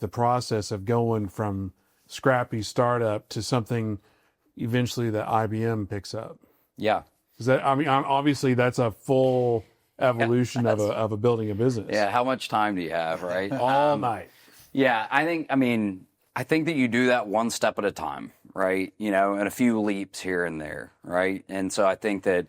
the process of going from scrappy startup to something eventually that IBM picks up? Yeah. Is that, I mean, obviously that's a full evolution of a building a business. Yeah. How much time do you have, right? All night. Yeah. I think that you do that one step at a time, right? And a few leaps here and there, right? And so I think that,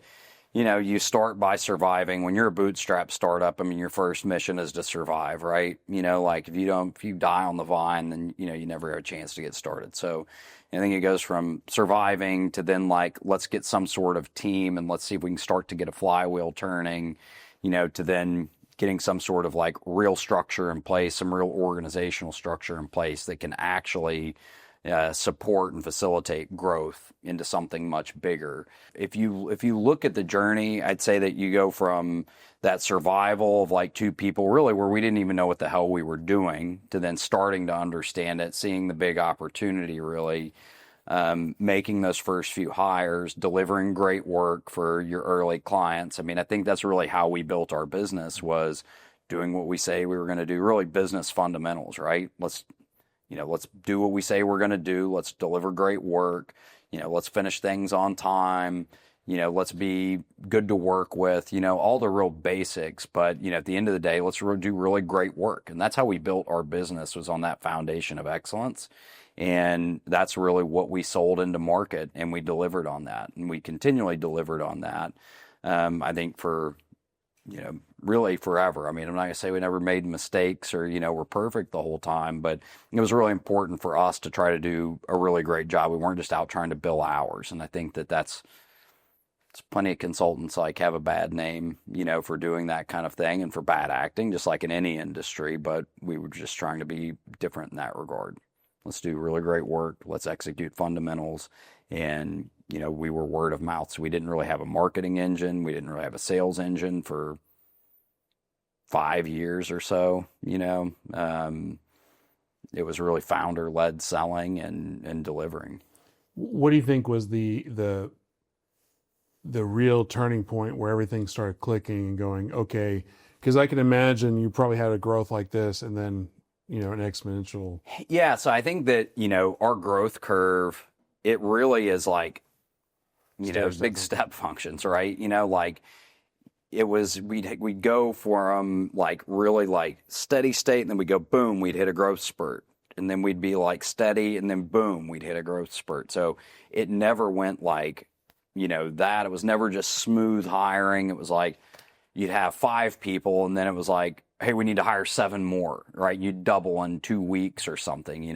you start by surviving. When you're a bootstrap startup, your first mission is to survive, right? Like if you die on the vine, then, you never have a chance to get started. So I think it goes from surviving to then like, let's get some sort of team and let's see if we can start to get a flywheel turning, to then getting some sort of like real structure in place, some real organizational structure in place that can actually support and facilitate growth into something much bigger. If you look at the journey, I'd say that you go from that survival of like two people really where we didn't even know what the hell we were doing to then starting to understand it, seeing the big opportunity really, making those first few hires, delivering great work for your early clients. I think that's really how we built our business, was doing what we say we were going to do, really business fundamentals, right? Let's do what we say we're going to do. Let's deliver great work. Let's finish things on time. Let's be good to work with, all the real basics. But, at the end of the day, let's do really great work. And that's how we built our business, was on that foundation of excellence. And that's really what we sold into market, and we delivered on that. And we continually delivered on that, I think, for, really forever. I'm not going to say we never made mistakes or, we're perfect the whole time, but it was really important for us to try to do a really great job. We weren't just out trying to bill hours. And I think that it's plenty of consultants like have a bad name, for doing that kind of thing and for bad acting, just like in any industry. But we were just trying to be different in that regard. Let's do really great work. Let's execute fundamentals. And, we were word of mouth. So we didn't really have a marketing engine. We didn't really have a sales engine for 5 years or so. It was really founder-led selling and delivering. What do you think was the real turning point where everything started clicking and going, okay? Because I can imagine you probably had a growth like this and then, an exponential. Yeah. So I think that, our growth curve, it really is like, big step functions, right? Like it was, we'd go from like really like steady state, and then we'd go boom, we'd hit a growth spurt. And then we'd be like steady, and then boom, we'd hit a growth spurt. So it never went like, that. It was never just smooth hiring. It was like you'd have 5 people, and then it was like, hey, we need to hire 7 more, right? You'd double in 2 weeks or something,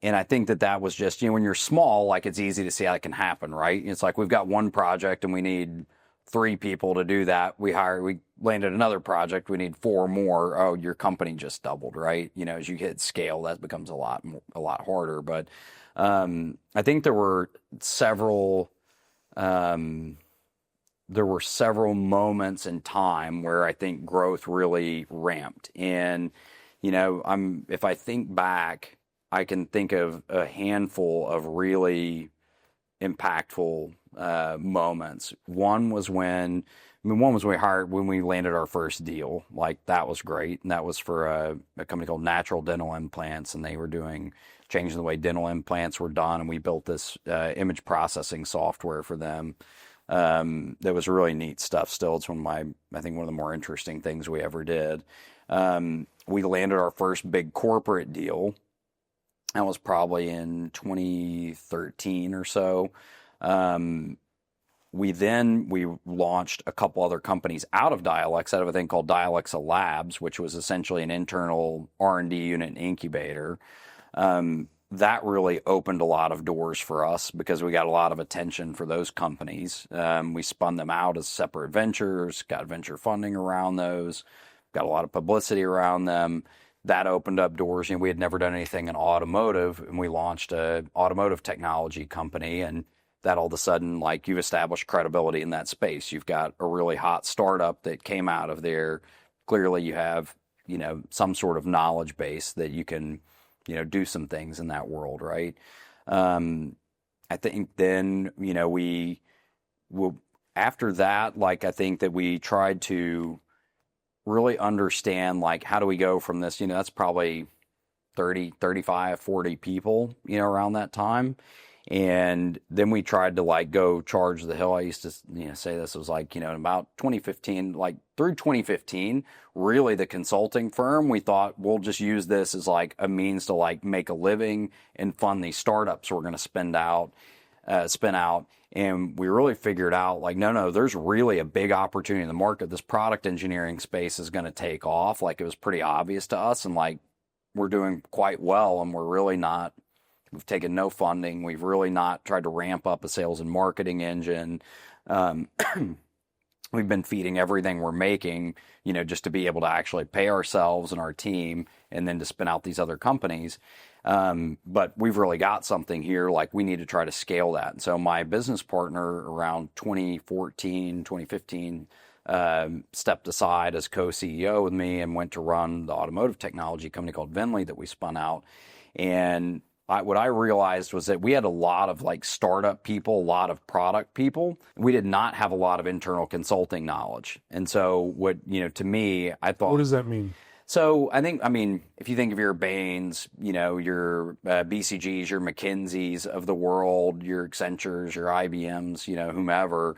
And I think that was just, when you're small, like it's easy to see how it can happen, right? It's like we've got one project and we need 3 people to do that. We landed another project, we need 4 more. Oh, your company just doubled, right? As you hit scale, that becomes a lot harder. But I think there were several moments in time where I think growth really ramped. And, if I think back, I can think of a handful of really impactful moments. One was when we landed our first deal. Like that was great, and that was for a company called Natural Dental Implants, and they were changing the way dental implants were done, and we built this image processing software for them. That was really neat stuff. Still, it's one of the more interesting things we ever did. We landed our first big corporate deal. That was probably in 2013 or so. We launched a couple other companies out of Dialexa, out of a thing called Dialexa Labs, which was essentially an internal R&D unit and incubator. That really opened a lot of doors for us because we got a lot of attention for those companies. We spun them out as separate ventures, got venture funding around those, got a lot of publicity around them. That opened up doors. We had never done anything in automotive, and we launched an automotive technology company, and that all of a sudden, like, you've established credibility in that space. You've got a really hot startup that came out of there. Clearly you have, some sort of knowledge base that you can, do some things in that world, right? I think then, after that, like, I think that we tried to really understand, like, how do we go from this, that's probably 30, 35, 40 people, around that time. And then we tried to like go charge the hill. I used to, say this was like, in about 2015, like through 2015, really the consulting firm, we thought we'll just use this as like a means to like make a living and fund these startups we're going to spin out. And we really figured out like, no, there's really a big opportunity in the market. This product engineering space is going to take off. Like it was pretty obvious to us, and like we're doing quite well, and we've taken no funding. We've really not tried to ramp up a sales and marketing engine. We've been feeding everything we're making, just to be able to actually pay ourselves and our team, and then to spin out these other companies. But we've really got something here. Like we need to try to scale that. And so my business partner around 2014, 2015, stepped aside as co-CEO with me and went to run the automotive technology company called Vinley that we spun out. And what I realized was that we had a lot of like startup people, a lot of product people. We did not have a lot of internal consulting knowledge. And so to me, I thought... What does that mean? So if you think of your Bains, your BCGs, your McKinseys of the world, your Accentures, your IBMs, whomever,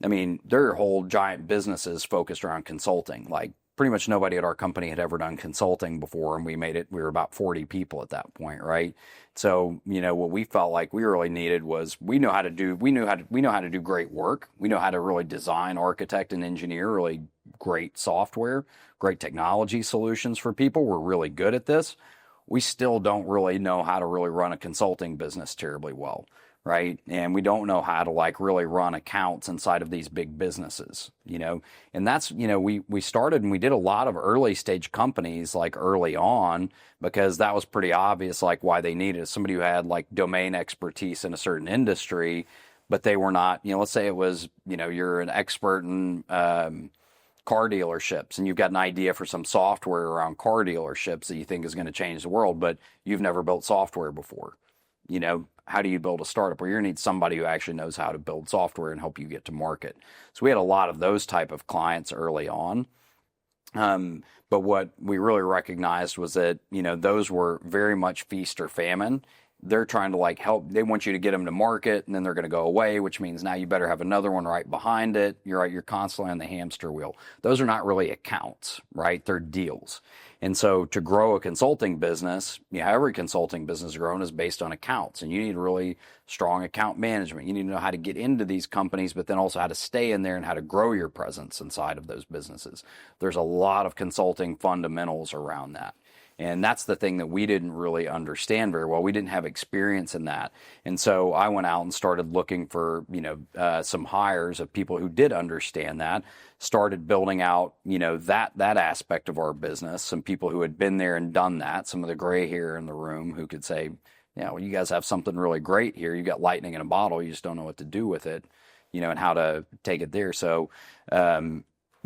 their whole giant businesses focused around consulting. Like pretty much nobody at our company had ever done consulting before, and we were about 40 people at that point, right? So, what we felt like we really needed was we know how to do great work. We know how to really design, architect, and engineer really great software, great technology solutions for people. We're really good at this. We still don't really know how to really run a consulting business terribly well, right? And we don't know how to like really run accounts inside of these big businesses, and that's, we started and we did a lot of early stage companies like early on, because that was pretty obvious, like why they needed somebody who had like domain expertise in a certain industry, but they were not, let's say it was, you're an expert in, car dealerships, and you've got an idea for some software around car dealerships that you think is going to change the world, but you've never built software before. How do you build a startup? Well, you're going to need somebody who actually knows how to build software and help you get to market. So we had a lot of those type of clients early on. But what we really recognized was that, those were very much feast or famine. They're trying to like help. They want you to get them to market, and then they're going to go away, which means now you better have another one right behind it. You're constantly on the hamster wheel. Those are not really accounts, right? They're deals. And so to grow a consulting business, every consulting business grown is based on accounts, and you need really strong account management. You need to know how to get into these companies, but then also how to stay in there and how to grow your presence inside of those businesses. There's a lot of consulting fundamentals around that. And that's the thing that we didn't really understand very well. We didn't have experience in that. And so I went out and started looking for, some hires of people who did understand that, started building out, that aspect of our business, some people who had been there and done that, some of the gray hair in the room who could say, well, you guys have something really great here. You got lightning in a bottle. You just don't know what to do with it, and how to take it there. So,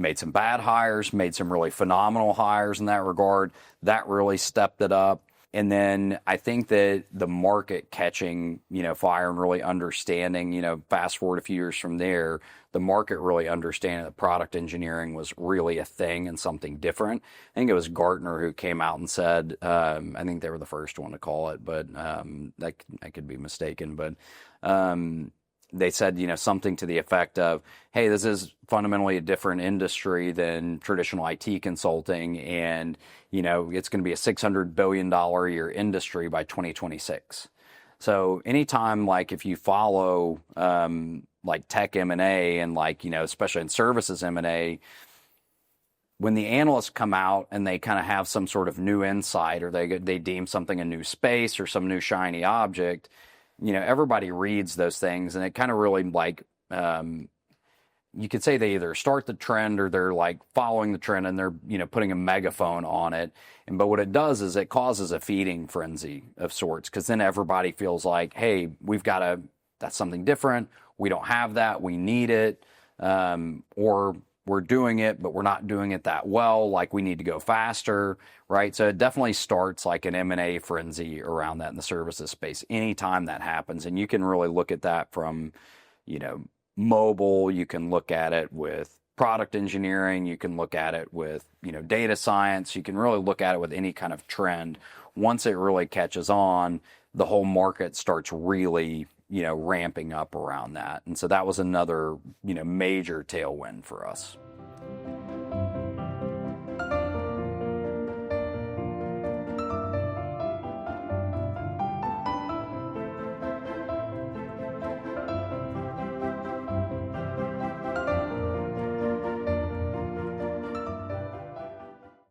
made some bad hires, made some really phenomenal hires in that regard. That really stepped it up. And then I think that the market catching, fire and really understanding, fast forward a few years from there, the market really understanding that product engineering was really a thing and something different. I think it was Gartner who came out and said, I think they were the first one to call it, but I could be mistaken. But they said, something to the effect of, hey, this is fundamentally a different industry than traditional IT consulting. And, it's going to be a $600 billion a year industry by 2026. So anytime, like if you follow, like tech M&A and like, especially in services M&A, when the analysts come out and they kind of have some sort of new insight, or they deem something a new space or some new shiny object, everybody reads those things, and it kind of really like, you could say they either start the trend or they're like following the trend, and they're, putting a megaphone on it. But what it does is it causes a feeding frenzy of sorts, because then everybody feels like, hey, that's something different. We don't have that. We need it. Or we're doing it, but we're not doing it that well. Like we need to go faster, right? So it definitely starts like an M&A frenzy around that in the services space anytime that happens. And you can really look at that from, mobile. You can look at it with product engineering, you can look at it with, data science, you can really look at it with any kind of trend. Once it really catches on, the whole market starts really, ramping up around that. And so that was another, major tailwind for us.